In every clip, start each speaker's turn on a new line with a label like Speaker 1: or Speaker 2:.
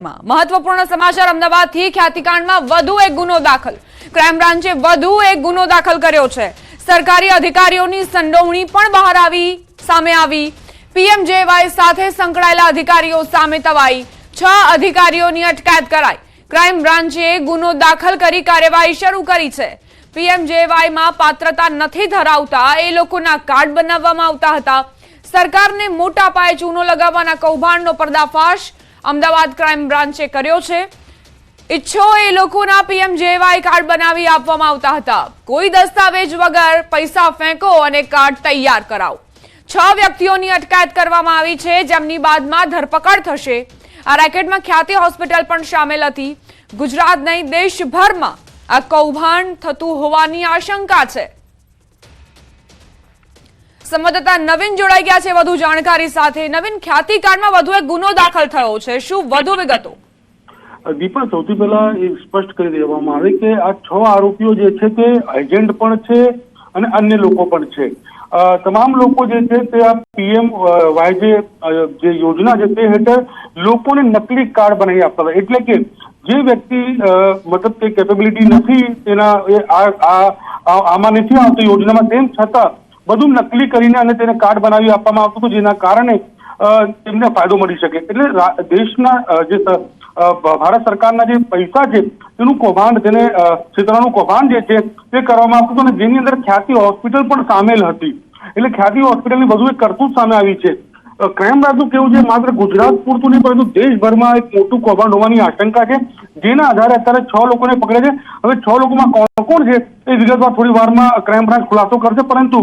Speaker 1: મહત્વપૂર્ણ સમાચાર અમદાવાદથી ખ્યાતિકાંડમાં વધુ એક ગુનો દાખલ ક્રાઇમ બ્રાન્ચે વધુ એક ગુનો દાખલ કર્યો છે। સરકારી અધિકારીઓની સંડોવણી પણ બહાર સામે આવી। પીએમજેવાય સાથે સંકળાયેલા અધિકારીઓ સામે તવાઈ 6 અધિકારીઓની અટકાયત કરાઈ। ક્રાઇમ બ્રાન્ચે ગુનો દાખલ કરી કાર્યવાહી શરૂ કરી છે। પીએમજેવાયમાં પાત્રતા નથી ધરાવતા એ લોકોના કાર્ડ બનાવવામાં આવતા હતા। સરકારને મોટા પાયે ચૂનો લગાવવાના કૌભાંડનો પર્દાફાશ અમદાવાદ ક્રાઇમ બ્રાન્ચે કર્યો છે। ઈચ્છો એ લોકોના પીએમજેવાય કાર્ડ બનાવી આપવામાં આવતા હતા। કોઈ દસ્તાવેજ વગર પૈસા ફેંકો અને કાર્ડ તૈયાર કરાવો। 6 વ્યક્તિઓની અટકાયત કરવામાં આવી છે, જેમની બાદમાં ધરપકડ થશે। આ રેકેટમાં ખ્યાતિ હોસ્પિટલ પણ શામેલ હતી। ગુજરાત નહીં, દેશભરમાં આ કૌભાંડ થતું હોવાની આશંકા છે। સંવાદદાતા નવીન જોડાઈ ગયા છે વધુ જાણકારી સાથે। નવીન, ખ્યાતિકાંડમાં વધુ એક ગુનો દાખલ થયો છે, શું વધુ વિગતો?
Speaker 2: દીપા, સૌથી પહેલા એ સ્પષ્ટ કરી દેવામાં આવે કે આ 6 આરોપીઓ જે છે તે એજન્ટ પણ છે અને અન્ય લોકો પણ છે। તમામ લોકો જે છે તે આ પીએમવાય જે યોજના છે તે હેઠળ લોકોને નકલી કાર્ડ બનાવી આપતા હતા। એટલે કે જે વ્યક્તિ મતલબ કે કેપેબિલિટી નથી, તેના આમાં નથી આવતી યોજનામાં, તેમ છતાં બધું નકલી કરીને અને તેને કાર્ડ બનાવી આપવામાં આવતું હતું, જેના કારણે તેમને ફાયદો મળી શકે। એટલે દેશના જે ભારત સરકારના જે પૈસા છે તેનું કૌભાંડ, તેને ક્ષેત્રનું કૌભાંડ જે છે તે કરવામાં આવતું હતું, અને જેની અંદર ખ્યાતિ હોસ્પિટલ પણ સામેલ હતી। એટલે ખ્યાતિ હોસ્પિટલની વધુ એક કરતૂત સામે આવી છે। ક્રાઇમ બ્રાન્ચનું કેવું છે માત્ર ગુજરાત પૂરતું નહીં પરંતુ દેશભરમાં એક મોટું કૌભાંડ હોવાની આશંકા છે, જેના આધારે અત્યારે 6 લોકોને પકડે છે। હવે 6 લોકોમાં કોણ કોણ છે એ વિગતવાર થોડી વારમાં ક્રાઇમ બ્રાન્ચ ખુલાસો કરશે, પરંતુ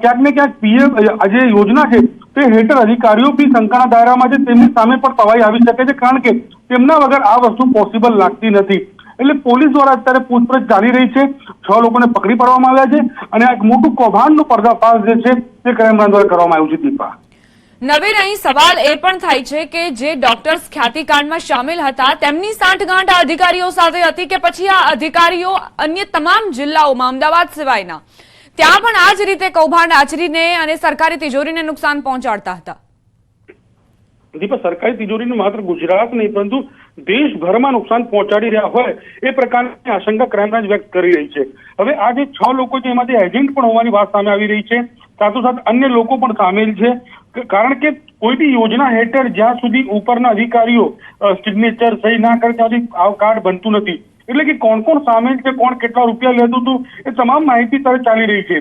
Speaker 2: ક્યાંક ને ક્યાંક પીએમ આ જે યોજના છે તે હેઠળ અધિકારીઓ બી શંકાના દાયરામાં છે, તેમની સામે પણ તવાઈ આવી શકે છે, કારણ કે તેમના વગર આ વસ્તુ પોસિબલ લાગતી નથી। એટલે પોલીસ દ્વારા અત્યારે પૂછપરછ ચાલી રહી છે। 6 લોકોને પકડી પાડવામાં આવ્યા છે અને એક મોટું કૌભાંડનું પર્દાફાશ જે છે તે ક્રાઇમ બ્રાન્ચ દ્વારા કરવામાં આવ્યું છે। દીપા,
Speaker 1: નવીન, અહીં સવાલ એ પણ થાય છે કે જે ડોક્ટર્સ ખ્યાતિકાંડમાં સામેલ હતા તેમની સાંઠગાંઠ આ અધિકારીઓ સાથે હતી કે પછી આ અધિકારીઓ અન્ય તમામ જિલ્લાઓમાં અમદાવાદ સિવાયના ત્યાં પણ આ જ રીતે કૌભાંડ આચરીને અને સરકારી તિજોરીને નુકસાન પહોંચાડતા હતા?
Speaker 2: દીપા, સરકારી તિજોરીને માત્ર ગુજરાત નહીં પરંતુ દેશભરમાં નુકસાન પહોંચાડી રહ્યા હોય એ પ્રકારની આશંકા ક્રાઇમ બ્રાન્ચ વ્યક્ત કરી રહી છે। હવે આ જે 6 લોકો છે એમાંથી એજન્ટ પણ હોવાની વાત સામે આવી રહી છે, સાથોસાથ અન્ય લોકો પણ સામેલ છે, કારણ કે કોઈ બી યોજના હેઠળ જ્યાં સુધી ઉપરના અધિકારીઓ સિગ્નેચર સહી ના કરે ત્યાં સુધી આ કાર્ડ બનતું નથી। એટલે કે કોણ કોણ સામેલ છે, કોણ કેટલા રૂપિયા લેતું હતું, એ તમામ માહિતી તરત ચાલી રહી છે।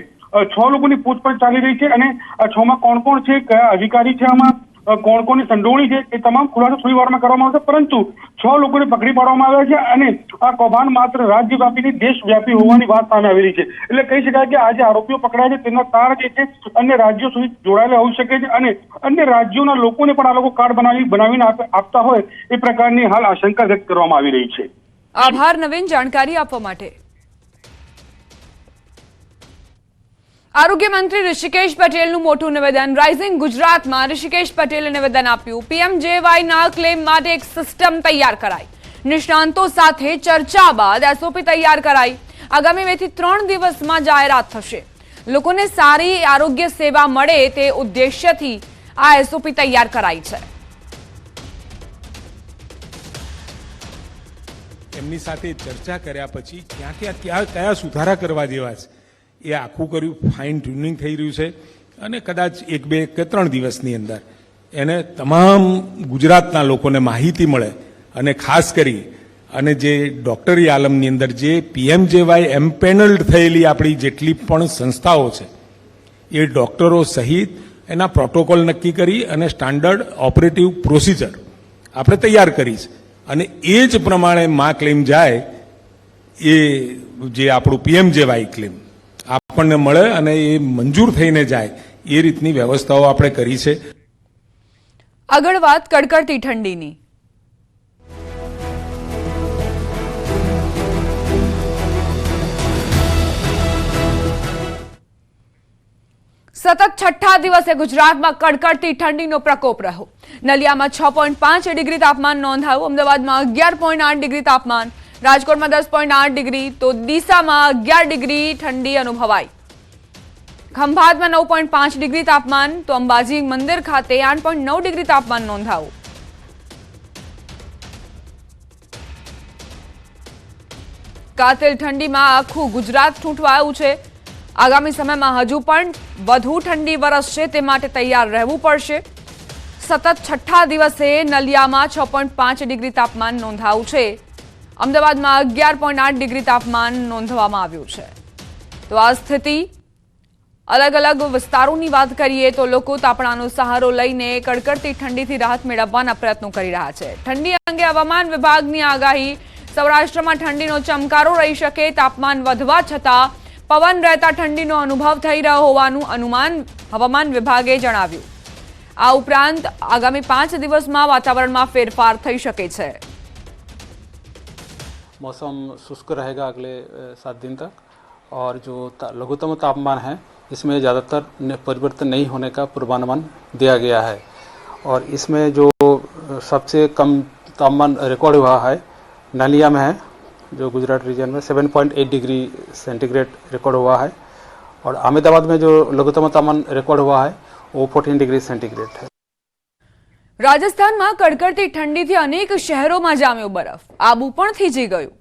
Speaker 2: 6 લોકોની પૂછપરછ ચાલી રહી છે અને આ 6 માં કોણ કોણ છે, કયા અધિકારી છે, આમાં કોણ કોની સંડોવણી છે, એ તમામ ખુલાસો થોડી વારમાં કરવામાં આવશે, પરંતુ 6 લોકોને પકડી પાડવામાં આવ્યા છે અને આ કૌભાંડ માત્ર રાજ્યવ્યાપી નહીં દેશવ્યાપી હોવાની વાત સામે આવી રહી છે। એટલે કહી શકાય કે આ જે આરોપીઓ પકડાયા છે તેના તાર જે છે અન્ય રાજ્યો સુધી જોડાયેલા હોઈ શકે છે અને અન્ય રાજ્યોના લોકોને પણ આ લોકો કાર્ડ બનાવીને આપતા હોય એ પ્રકારની હાલ આશંકા વ્યક્ત કરવામાં આવી રહી છે।
Speaker 1: આભાર નવીન, જાણકારી આપવા માટે। આરોગ્ય મંત્રી ઋષિકેશ પટેલનું મોટું નિવેદન। રાઇઝિંગ ગુજરાતમાં ઋષિકેશ પટેલે નિવેદન આપ્યું। પીએમજેવાયના ક્લેમ માટે એક સિસ્ટમ તૈયાર કરાઈ। નિષ્ણાંતો સાથે ચર્ચા બાદ એસઓપી તૈયાર કરાઈ। આગામી 2 થી 3 દિવસમાં જાહેરાત થશે। લોકોને સારી આરોગ્ય સેવા મળે તે ઉદ્દેશ્યથી આ એસઓપી તૈયાર કરાઈ છે।
Speaker 3: એમની સાથે ચર્ચા કર્યા પછી ક્યાં કયા સુધારા કરવા જેવા છે એ આખું કર્યું, ફાઇન ટ્યુનિંગ થઈ રહ્યું છે અને કદાચ 1, 2 કે 3 દિવસની અંદર એને તમામ ગુજરાતના લોકોને માહિતી મળે અને ખાસ કરી અને જે ડોક્ટરી આલમની અંદર જે પીએમજેવાય એમ્પેનલ્ડ થયેલી આપણી જેટલી પણ સંસ્થાઓ છે એ ડોક્ટરો સહિત એના પ્રોટોકોલ નક્કી કરી અને સ્ટાન્ડર્ડ ઓપરેટિવ પ્રોસિજર આપણે તૈયાર કરી છે અને એ જ પ્રમાણે ક્લેમ જાય, એ જે આપણું પીએમજેવાય ક્લેમ આપણને મળે અને એ મંજૂર થઈને જાય એ રીતની વ્યવસ્થાઓ આપણે કરી છે।
Speaker 1: આગળ વાત કડકડતી ઠંડીની। સતત 6ઠા દિવસે ગુજરાતમાં કડકડતી ઠંડીનો પ્રકોપ રહ્યો। નલિયામાં 6.5 ડિગ્રી તાપમાન નોંધાયું। અમદાવાદમાં 11.8 ડિગ્રી તાપમાન, રાજકોટમાં 10.8 ડિગ્રી તો ડીસામાં 11 ડિગ્રી ઠંડી અનુભવાઈ। ખંભાતમાં 9.5 ડિગ્રી તાપમાન તો અંબાજી મંદિર ખાતે 8.9 ડિગ્રી તાપમાન નોંધાયું। કાતિલ ઠંડીમાં આખું ગુજરાત ઠૂંઠવાયું છે। આગામી સમયમાં હજુ પણ વધુ ઠંડી વરસશે, તે માટે તૈયાર રહેવું પડશે। સતત છઠ્ઠા દિવસે નલિયામાં 6.5 ડિગ્રી તાપમાન નોંધાયું છે। અમદાવાદમાં 11.8 ડિગ્રી તાપમાન નોંધવામાં આવ્યું છે। તો આ સ્થિતિ अलग अलग विस्तारों बात करिए तो लोग तापणानो सहारो लईने कड़कड़ती ठंडी राहत मेळववाना प्रयत्नो करी रह्या छे। ठंडी अंगे हवामान विभागनी आगाही, सौराष्ट्रमां ठंडीनो चमकारो रही शके। तापमान वधवा छतां पवन रहता ठंडीनो अनुभव थई रह्यो होवानुं अनुमान हवामान विभागे जणाव्युं। आ उपरांत आगामी 5 दिवसमां वातावरणमां फेरफार थई शके छे।
Speaker 4: मौसम शुष्क रहेगा अगले 7 दिन तक, और जो लघुत्तम तापमान है इसमें ज़्यादातर परिवर्तन नहीं होने का पूर्वानुमान दिया गया है। और इसमें जो सबसे कम तापमान रिकॉर्ड हुआ है नलिया में है, जो गुजरात रीजन में 7.8 डिग्री सेंटीग्रेड रिकॉर्ड हुआ है। और अहमदाबाद में जो लघुत्तम तापमान रिकॉर्ड हुआ है वो 14 डिग्री सेंटीग्रेड है।
Speaker 1: राजस्थान में कड़कड़ती ठंडी थी अनेक शहरों में जाम्यो बरफ। आबू पण थीजी गयुं।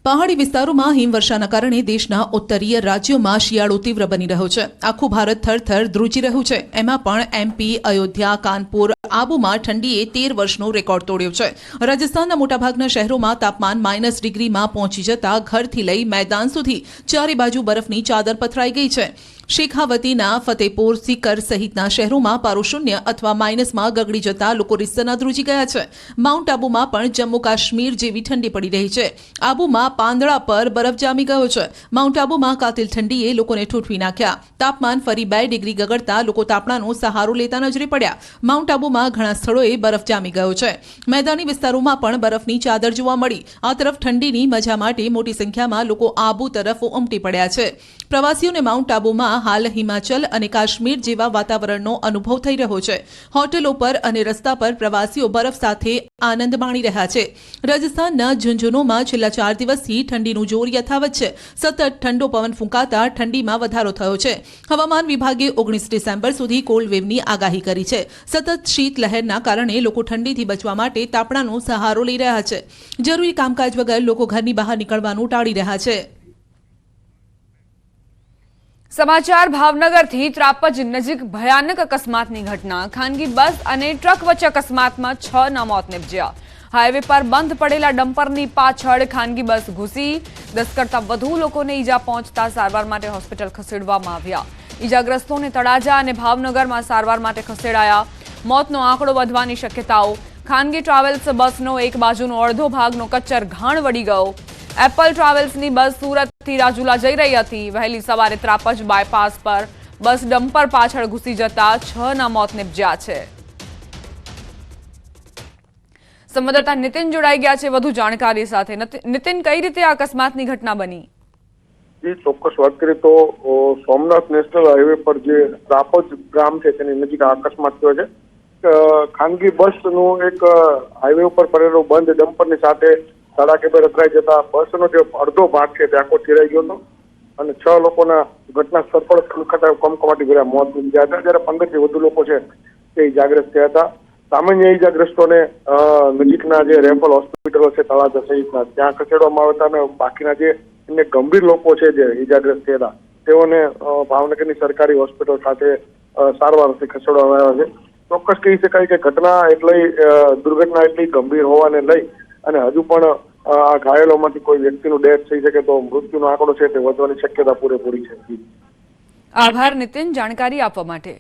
Speaker 5: पहाड़ी विस्तारों में हिमवर्षाना कारणे देशना उत्तरीय राज्यों में शियाळो तीव्र बनी रह्यो छे। आखुं भारत थरथर ध्रुजी रह्युं छे। एमां पण एमपी, अयोध्या, कानपुर, आबू में ठंडीए 13 वर्षनो रेकॉर्ड तोड्यो छे। राजस्थानना मोटाभागना शहरों में तापमान -, डिग्री में पहोंची जता घरथी लई मैदान सुधी चारे बाजू बरफनी चादर पथराई गई छे। शेखावतीना फतेहपुर, सीकर सहितना शहरों में पारो शून्य अथवा माइनस में गगड़ी जता लोको रिसना ध्रुजी गया है। माउंट आबू में पण जम्मू काश्मीर जेवी ठंडी पड़ी रही है। आबू में પાંદડા पर बरफ जामी गयो है। माउंट आबू में कातिल ठंडीए लोकोने ठूठवी नाख्या। तापमान फरी 2 डिग्री गगड़ता लोको तापणानो सहारो लेता नजरे पड्या। माउंट आबू में घणा स्थळोए बरफ जामी गयो है। मैदानी विस्तारों में पण बरफनी चादर जोवा मळी। आ तरफ ठंडीनी मजा माटे मोटी संख्या में लोको आबू तरफ उमटी पड्या छे। प्रवासीओने माउंट आबू में हाल हिमाचल और काश्मीर जेवा वातावरणनो अनुभव थई रह्यो छे। होटलों पर अने रस्ता पर प्रवासीओ बरफ साथे आनंद माणी रह्या छे। राजस्थानना झुंझुनूमां छेल्ला 4 दिवसथी ठंडीनुं जोर यथावत छे। सतत ठंडो पवन फूंकाता ठंडीमां वधारो थयो छे। हवामान विभागे 19 डिसेम्बर सुधी कोल्ड वेवनी आगाही करी छे। सतत शीत लहरना कारणे लोको ठंडीथी बचवा माटे तापणानो सहारो लई रह्या छे। जरूरी कामकाज वगर लोको घરની બહાર નીકળવાનું टाળી રહ્યા છે।
Speaker 1: समाचार भावनगरथी ત્રાપજ નજીક ભયાનક અકસ્માતની ઘટના। ખાનગી બસ અને ટ્રક વચ્ચે અકસ્માતમાં 6 ના મોત નિપજ્યા। હાઈવે પર બંધ પડેલા ડમ્પરની પાછળ ખાનગી બસ ઘૂસી 10 કરતા વધુ લોકોને ઈજા પહોંચતા સારવાર માટે હોસ્પિટલ ખસેડવામાં આવ્યા। ઈજાગ્રસ્તોને તળાજા અને ભાવનગરમાં સારવાર માટે ખસેડાયા। મોતનો આંકડો વધવાની શક્યતાઓ। ખાનગી ટ્રાવેલ્સ બસનો એક બાજુનો અડધો ભાગનો કચ્ચર ઘાણ વળી ગયો। एपल ट्रावेल्सनी बस सूरतथी રાજુલા જઈ રહી હતી। વહેલી સવારે ત્રાપજ બાયપાસ પર બસ ડમ્પર પાછળ ઘૂસી જતા 6 ના મોત નિપજ્યા છે। સંવાદદાતા નિતિન જોડાઈ ગયા છે વધુ જાણકારી સાથે। નિતિન, કઈ રીતે આ અકસ્માતની ઘટના બની?
Speaker 6: जी ચોક્કસ વાત કરીએ તો સોમનાથ નેશનલ હાઈવે પર જે ત્રાપજ ગામ છે તેની નજીક આ અકસ્માત થયો છે। ખાનગી બસનું એક હાઈવે ઉપર પડેલો બંધ ડમ્પરની સાથે ધડાકેભેર અથડાઈ જતા બસનો જે અડધો ભાગ છે તે આખો ચીરાઈ ગયો હતો અને 6 લોકોના ઘટના સ્થળ પર કમકમાટી ભર્યા મોત નિપજ્યા હતા, જ્યારે 15 થી વધુ લોકો છે તે ઈજાગ્રસ્ત થયા હતા। સામાન્ય ઈજાગ્રસ્તોને નજીકના જે રેફલ હોસ્પિટલો છે તળાજા સહિતના ત્યાં ખસેડવામાં આવ્યા હતા અને બાકીના જે અન્ય ગંભીર લોકો છે જે ઈજાગ્રસ્ત થયા તેઓને ભાવનગરની સરકારી હોસ્પિટલ ખાતે સારવારથી ખસેડવામાં આવ્યા છે। ચોક્કસ કહી શકાય કે ઘટના દુર્ઘટના એટલી ગંભીર હોવાને લઈ અને હજુ પણ આ ઘાયલોમાંથી કોઈ વ્યક્તિનું ડેથ થઈ શકે તો મૃત્યુનો આંકડો છે તે વધવાની શક્યતા પૂરેપૂરી છે।
Speaker 1: આભાર નિતિન, જાણકારી આપવા માટે।